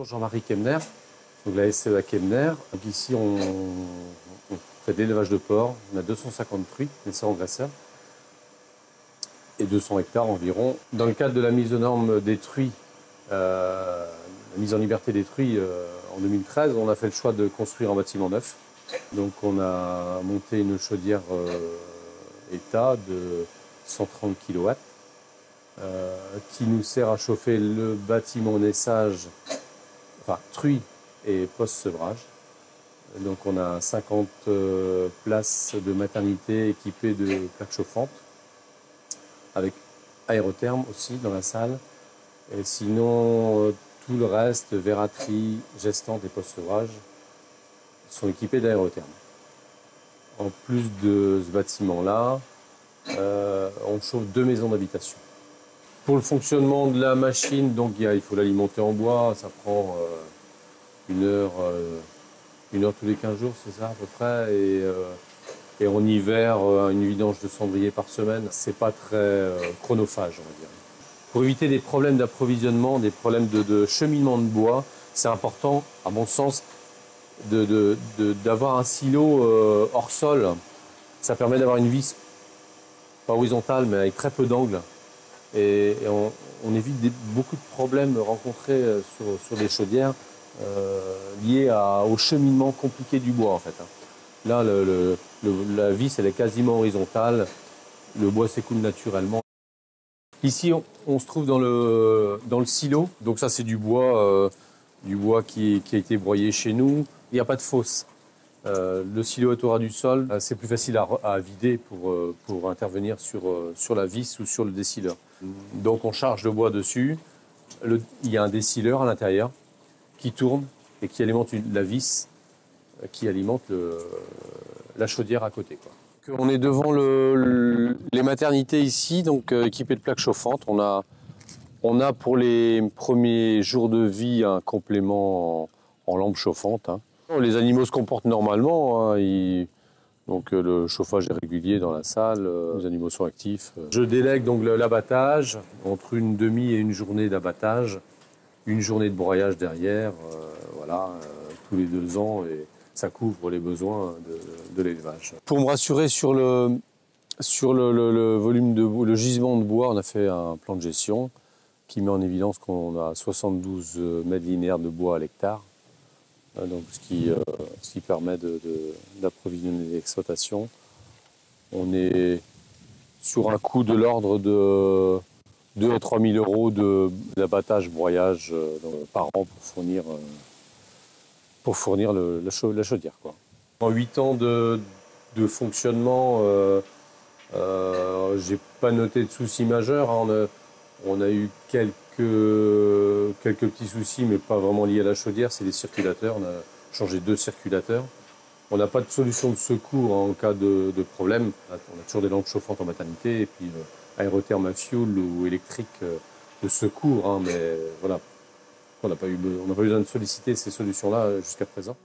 Jean-Marie Kemner, donc la SCEA Kemner. Donc ici, on fait de l'élevage de porcs. On a 250 truies, naisseurs engraisseurs, et 200 hectares environ. Dans le cadre de la mise aux normes des truies, la mise en liberté des truies en 2013, on a fait le choix de construire un bâtiment neuf. Donc on a monté une chaudière état de 130 kW qui nous sert à chauffer le bâtiment naissage, enfin truie et post-sevrage. Donc on a 50 places de maternité équipées de plaques chauffantes, avec aérotherme aussi dans la salle. Et sinon, tout le reste, verraterie, gestante et post-sevrage, sont équipés d'aérotherme. En plus de ce bâtiment-là, on chauffe 2 maisons d'habitation. Pour le fonctionnement de la machine, donc, il faut l'alimenter en bois, ça prend une heure tous les 15 jours, c'est ça à peu près. Et en hiver, une vidange de cendrier par semaine, c'est pas très chronophage, on va dire. Pour éviter des problèmes d'approvisionnement, des problèmes de cheminement de bois, c'est important, à mon sens, d'avoir un silo hors sol. Ça permet d'avoir une vis, pas horizontale, mais avec très peu d'angles. Et on évite beaucoup de problèmes rencontrés sur les chaudières liés au cheminement compliqué du bois, en fait. Là, la vis, elle est quasiment horizontale. Le bois s'écoule naturellement. Ici, on se trouve dans le silo. Donc ça, c'est du bois qui a été broyé chez nous. Il n'y a pas de fosse. Le silo est au ras du sol. C'est plus facile à vider pour intervenir sur la vis ou sur le décileur. Donc on charge le bois dessus. Il y a un décileur à l'intérieur qui tourne et qui alimente la vis qui alimente la chaudière à côté, quoi. On est devant les maternités ici, donc équipées de plaques chauffantes. On a pour les premiers jours de vie un complément en lampe chauffante. Les animaux se comportent normalement. Donc le chauffage est régulier dans la salle, les animaux sont actifs. Je délègue donc l'abattage, entre une demi et une journée d'abattage, une journée de broyage derrière, voilà, tous les 2 ans. Et ça couvre les besoins de l'élevage. Pour me rassurer sur le volume le gisement de bois, on a fait un plan de gestion qui met en évidence qu'on a 72 mètres linéaires de bois à l'hectare, donc ce qui permet d'approvisionner l'exploitation. On est sur un coût de l'ordre de 2 à 3 000 euros d'abattage, broyage par an pour fournir la chaudière, quoi. En 8 ans de fonctionnement, j'ai pas noté de soucis majeurs. On a eu quelques petits soucis, mais pas vraiment liés à la chaudière. C'est les circulateurs. On a changé 2 circulateurs. On n'a pas de solution de secours en cas de problème. On a toujours des lampes chauffantes en maternité et puis aérotherme à fioul ou électrique de secours. Mais voilà, on n'a pas eu besoin de solliciter ces solutions-là jusqu'à présent.